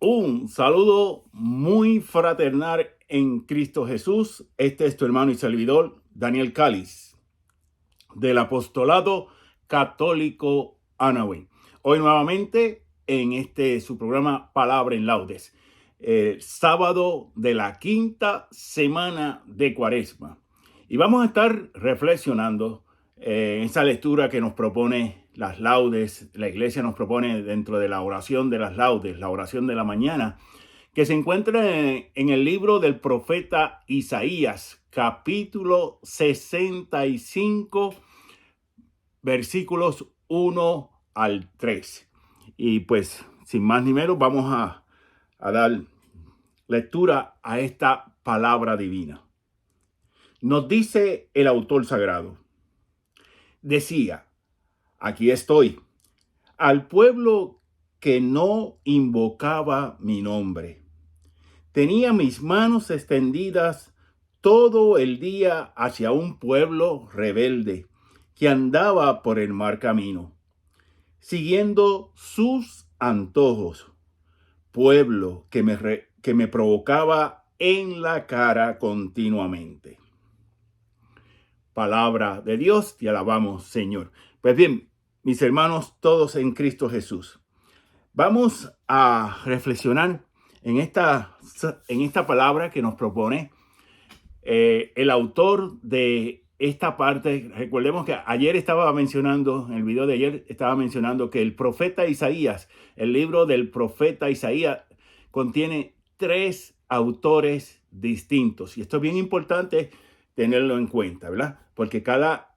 Un saludo muy fraternal en Cristo Jesús. Este es tu hermano y servidor, Daniel Cáliz, del Apostolado Católico Anahuay. Hoy nuevamente en su programa Palabra en Laudes, sábado de la quinta semana de Cuaresma. Y vamos a estar reflexionando en esa lectura que nos propone las laudes. La iglesia nos propone dentro de la oración de las laudes, la oración de la mañana, que se encuentra en el libro del profeta Isaías, capítulo 65, versículos 1 al 3. Y pues, sin más ni menos, vamos a dar lectura a esta palabra divina. Nos dice el autor sagrado. Decía, aquí estoy, al pueblo que no invocaba mi nombre. Tenía mis manos extendidas todo el día hacia un pueblo rebelde que andaba por el mal camino, siguiendo sus antojos. Pueblo que me provocaba en la cara continuamente. Palabra de Dios, te alabamos, Señor. Pues bien, mis hermanos, todos en Cristo Jesús, vamos a reflexionar en esta palabra que nos propone el autor de esta parte. Recordemos que ayer estaba mencionando, en el video de ayer estaba mencionando que el profeta Isaías, el libro del profeta Isaías, contiene 3 autores distintos. Y esto es bien importante tenerlo en cuenta, ¿verdad? Porque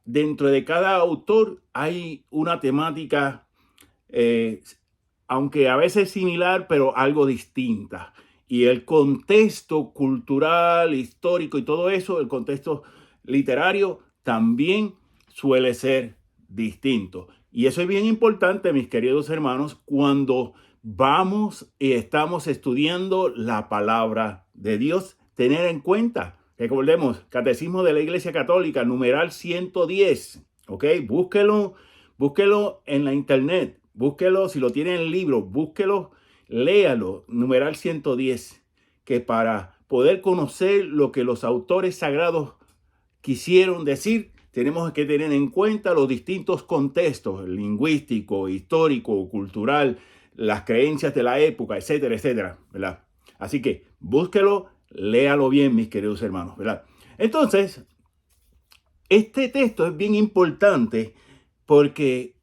dentro de cada autor hay una temática, aunque a veces similar, pero algo distinta. Y el contexto cultural, histórico y todo eso, el contexto literario, también suele ser distinto. Y eso es bien importante, mis queridos hermanos, cuando vamos y estamos estudiando la palabra de Dios, tener en cuenta. Recordemos, Catecismo de la Iglesia Católica, numeral 110, ¿ok? Búsquelo en la internet, búsquelo, si lo tiene en el libro, búsquelo, léalo, numeral 110, que para poder conocer lo que los autores sagrados quisieron decir, tenemos que tener en cuenta los distintos contextos, lingüístico, histórico, cultural, las creencias de la época, etcétera, etcétera, ¿verdad? Así que búsquelo, léalo bien, mis queridos hermanos, ¿verdad? Entonces, este texto es bien importante porque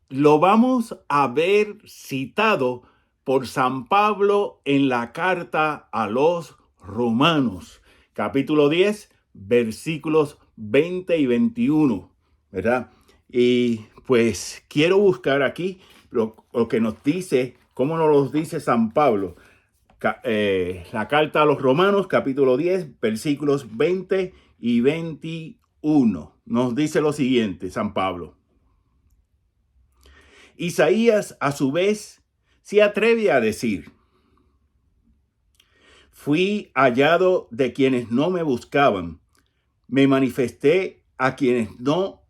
lo vamos a ver citado por San Pablo en la carta a los Romanos, capítulo 10, versículos 20 y 21, ¿verdad? Y pues quiero buscar aquí lo que nos dice, cómo nos lo dice San Pablo. La carta a los Romanos, capítulo 10, versículos 20 y 21. Nos dice lo siguiente, San Pablo. Isaías, a su vez, se atreve a decir: fui hallado de quienes no me buscaban, me manifesté a quienes no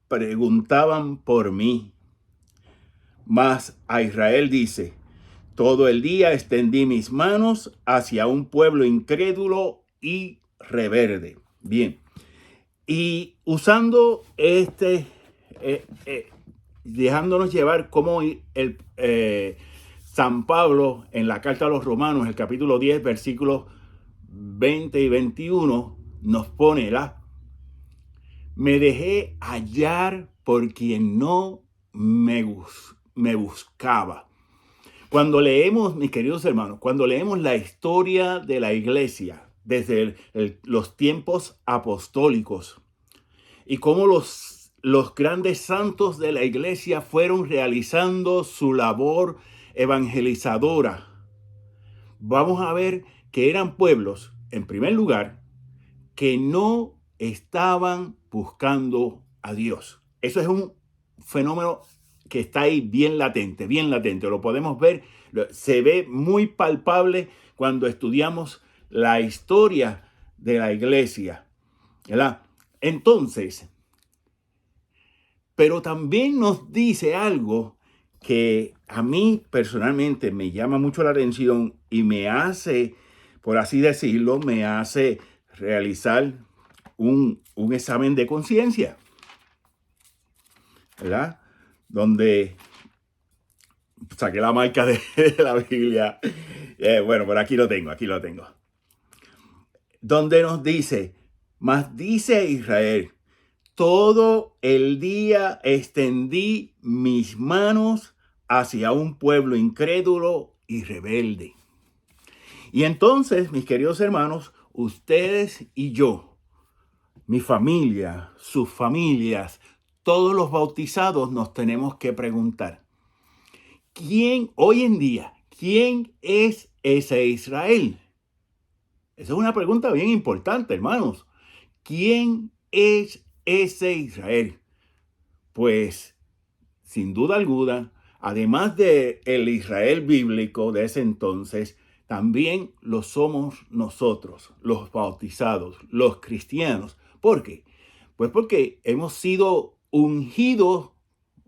preguntaban por mí. Mas a Israel dice: todo el día extendí mis manos hacia un pueblo incrédulo y rebelde. Bien, y usando dejándonos llevar como San Pablo en la carta a los Romanos, el capítulo 10, versículos 20 y 21, nos pone me dejé hallar por quien no me buscaba. Cuando leemos, mis queridos hermanos, cuando leemos la historia de la iglesia desde los tiempos apostólicos y cómo los grandes santos de la iglesia fueron realizando su labor evangelizadora, vamos a ver que eran pueblos, en primer lugar, que no estaban buscando a Dios. Eso es un fenómeno que está ahí bien latente, lo podemos ver, se ve muy palpable cuando estudiamos la historia de la iglesia, ¿verdad? Entonces, pero también nos dice algo que a mí personalmente me llama mucho la atención y me hace, por así decirlo, me hace realizar un examen de conciencia, ¿verdad? Donde saqué la marca de la Biblia. Bueno, por aquí lo tengo. Donde nos dice, mas dice Israel, todo el día extendí mis manos hacia un pueblo incrédulo y rebelde. Y entonces, mis queridos hermanos, ustedes y yo, mi familia, sus familias, todos los bautizados nos tenemos que preguntar, hoy en día, quién es ese Israel? Esa es una pregunta bien importante, hermanos. ¿Quién es ese Israel? Pues, sin duda alguna, además de el Israel bíblico de ese entonces, también lo somos nosotros, los bautizados, los cristianos. ¿Por qué? Pues porque hemos sido ungidos,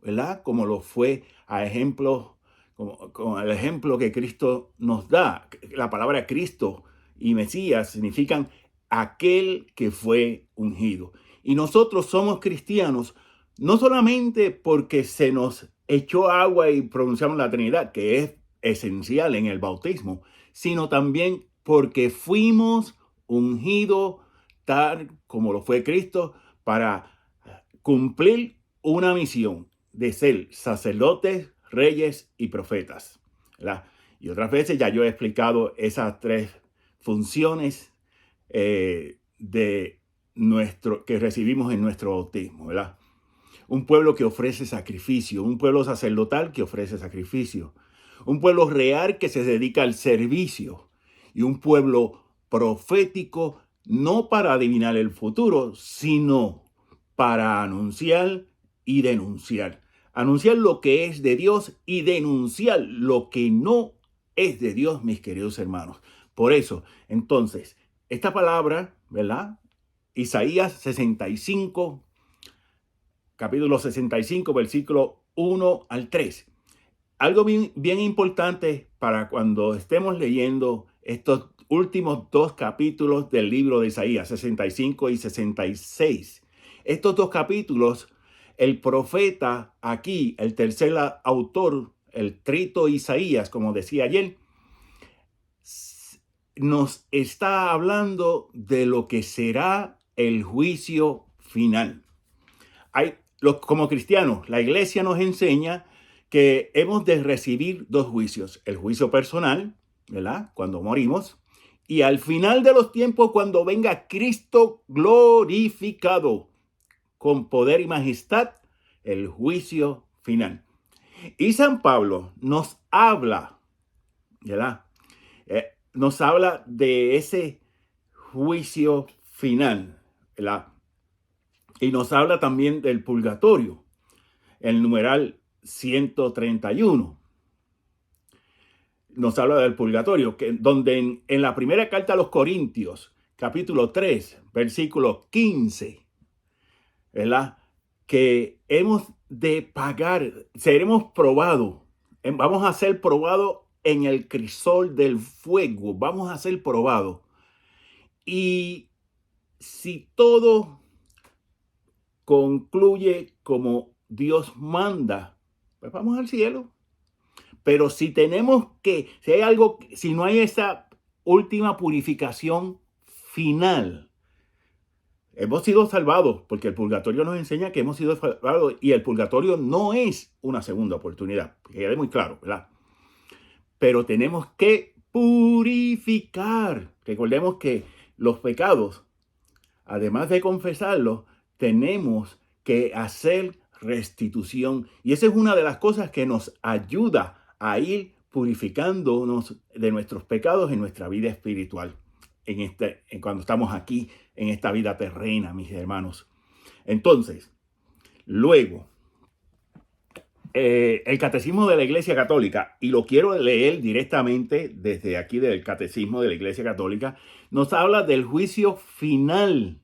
¿verdad? Como lo fue a ejemplo, como el ejemplo que Cristo nos da. La palabra Cristo y Mesías significan aquel que fue ungido. Y nosotros somos cristianos no solamente porque se nos echó agua y pronunciamos la Trinidad, que es esencial en el bautismo, sino también porque fuimos ungidos tal como lo fue Cristo para cumplir una misión de ser sacerdotes, reyes y profetas, ¿verdad? Y otras veces ya yo he explicado esas tres funciones que recibimos en nuestro bautismo, ¿verdad? Un pueblo que ofrece sacrificio, un pueblo sacerdotal que ofrece sacrificio, un pueblo real que se dedica al servicio y un pueblo profético no para adivinar el futuro, sino para anunciar y denunciar. Anunciar lo que es de Dios y denunciar lo que no es de Dios, mis queridos hermanos. Por eso, entonces, esta palabra, ¿verdad? Isaías 65, capítulo 65, versículo 1 al 3. Algo bien importante para cuando estemos leyendo estos últimos dos capítulos del libro de Isaías, 65 y 66. Estos dos capítulos, el profeta aquí, el tercer autor, el trito Isaías, como decía ayer, nos está hablando de lo que será el juicio final. Como cristianos, la iglesia nos enseña que hemos de recibir dos juicios. El juicio personal, ¿verdad? Cuando morimos. Y al final de los tiempos, cuando venga Cristo glorificado con poder y majestad, el juicio final. Y San Pablo nos habla, ¿verdad? Nos habla de ese juicio final, ¿verdad? Y nos habla también del purgatorio, el numeral 131. Nos habla del purgatorio, donde en la primera carta a los Corintios, capítulo 3, versículo 15, ¿verdad? Que hemos de pagar, seremos probados, vamos a ser probados en el crisol del fuego, vamos a ser probados. Y si todo concluye como Dios manda, pues vamos al cielo. Pero si si no hay esa última purificación final, hemos sido salvados, porque el purgatorio nos enseña que hemos sido salvados y el purgatorio no es una segunda oportunidad, que quede muy claro, ¿verdad? Pero tenemos que purificar. Recordemos que los pecados, además de confesarlos, tenemos que hacer restitución. Y esa es una de las cosas que nos ayuda a ir purificándonos de nuestros pecados en nuestra vida espiritual, cuando estamos aquí en esta vida terrena, mis hermanos. Entonces, luego, el Catecismo de la Iglesia Católica, y lo quiero leer directamente desde aquí del Catecismo de la Iglesia Católica, nos habla del juicio final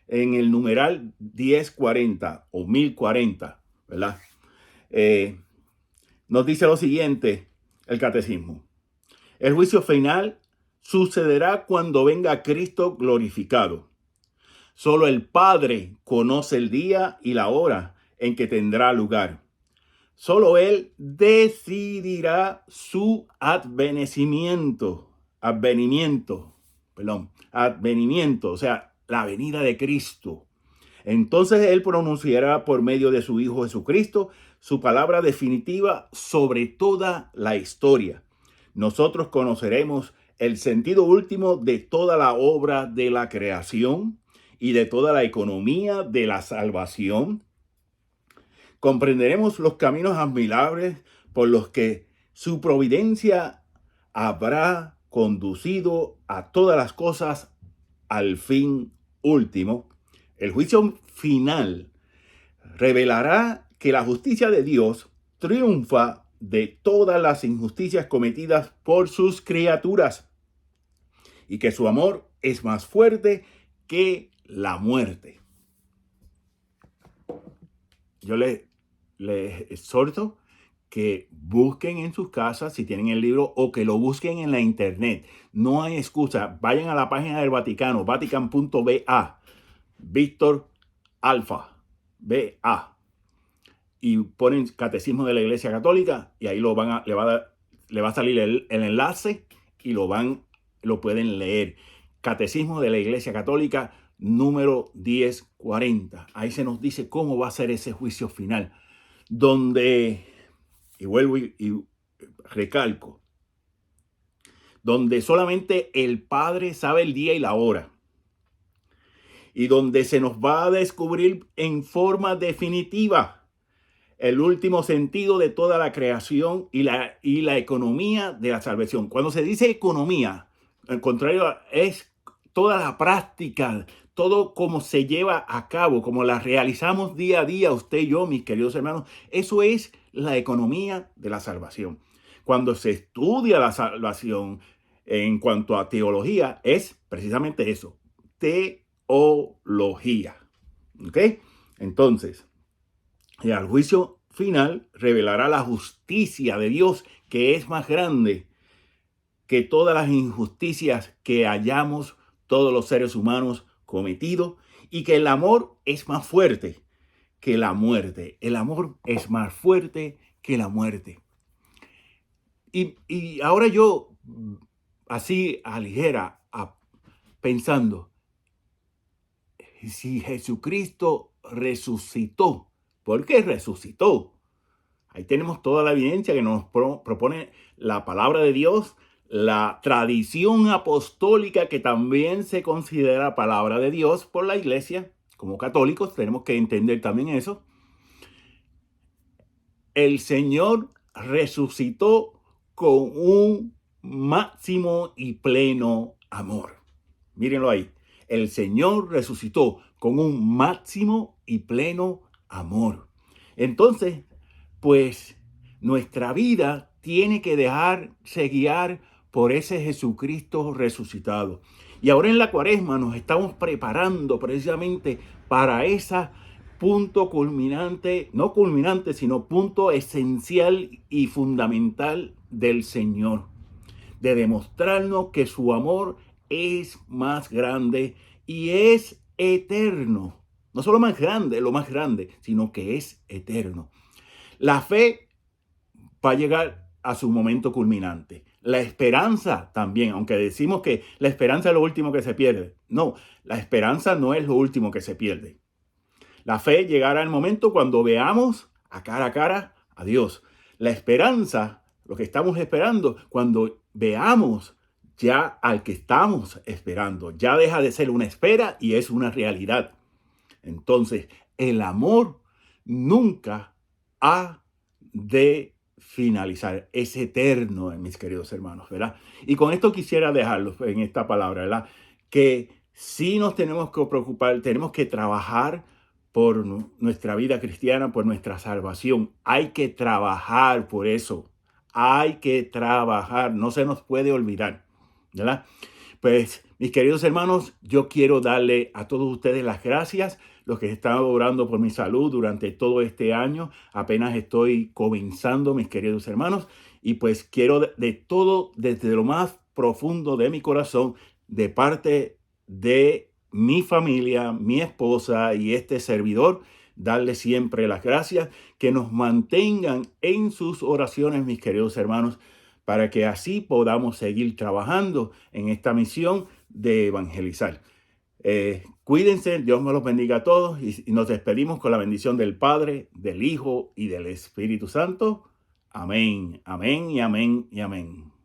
en el numeral 1040 o 1040, ¿verdad? Nos dice lo siguiente, el catecismo. El juicio final sucederá cuando venga Cristo glorificado. Solo el Padre conoce el día y la hora en que tendrá lugar. Solo Él decidirá su advenimiento, o sea, la venida de Cristo. Entonces Él pronunciará por medio de su Hijo Jesucristo su palabra definitiva sobre toda la historia. Nosotros conoceremos el sentido último de toda la obra de la creación y de toda la economía de la salvación. Comprenderemos los caminos admirables por los que su providencia habrá conducido a todas las cosas al fin último. El juicio final revelará que la justicia de Dios triunfa de todas las injusticias cometidas por sus criaturas y que su amor es más fuerte que la muerte. Yo les exhorto que busquen en sus casas si tienen el libro o que lo busquen en la internet. No hay excusa. Vayan a la página del Vaticano, vatican.va, Víctor Alfa, BA, y ponen Catecismo de la Iglesia Católica y ahí le va a salir el enlace y lo pueden leer. Catecismo de la Iglesia Católica número 1040. Ahí se nos dice cómo va a ser ese juicio final, donde, y vuelvo y recalco, donde solamente el Padre sabe el día y la hora, y donde se nos va a descubrir en forma definitiva el último sentido de toda la creación y la economía de la salvación. Cuando se dice economía, al contrario, es toda la práctica, todo como se lleva a cabo, como la realizamos día a día, usted y yo, mis queridos hermanos. Eso es la economía de la salvación. Cuando se estudia la salvación en cuanto a teología, es precisamente eso, teología. ¿Ok? Entonces, y al juicio final revelará la justicia de Dios, que es más grande que todas las injusticias que hayamos todos los seres humanos cometido, y que el amor es más fuerte que la muerte. El amor es más fuerte que la muerte. Y ahora yo, así a ligera, pensando, si Jesucristo resucitó, ¿por qué resucitó? Ahí tenemos toda la evidencia que nos propone la palabra de Dios, la tradición apostólica, que también se considera palabra de Dios por la iglesia. Como católicos tenemos que entender también eso. El Señor resucitó con un máximo y pleno amor. Mírenlo ahí. El Señor resucitó con un máximo y pleno amor. Entonces, pues nuestra vida tiene que dejarse guiar por ese Jesucristo resucitado. Y ahora en la Cuaresma nos estamos preparando precisamente para ese punto culminante, no culminante, sino punto esencial y fundamental del Señor, de demostrarnos que su amor es más grande y es eterno. No solo más grande, lo más grande, sino que es eterno. La fe va a llegar a su momento culminante. La esperanza también, aunque decimos que la esperanza es lo último que se pierde. No, la esperanza no es lo último que se pierde. La fe llegará el momento cuando veamos a cara a Dios. La esperanza, lo que estamos esperando, cuando veamos ya al que estamos esperando, ya deja de ser una espera y es una realidad. Entonces, el amor nunca ha de finalizar, es eterno, mis queridos hermanos, ¿verdad? Y con esto quisiera dejarlos en esta palabra, ¿verdad? Que sí nos tenemos que preocupar, tenemos que trabajar por nuestra vida cristiana, por nuestra salvación. Hay que trabajar por eso. Hay que trabajar, no se nos puede olvidar, ¿verdad? Pues, mis queridos hermanos, yo quiero darle a todos ustedes las gracias. los que están orando por mi salud durante todo este año. Apenas estoy comenzando, mis queridos hermanos, y pues quiero de todo, desde lo más profundo de mi corazón, de parte de mi familia, mi esposa y este servidor, darle siempre las gracias, que nos mantengan en sus oraciones, mis queridos hermanos, para que así podamos seguir trabajando en esta misión de evangelizar. Cuídense, Dios me los bendiga a todos y nos despedimos con la bendición del Padre, del Hijo y del Espíritu Santo. Amén, amén y amén y amén.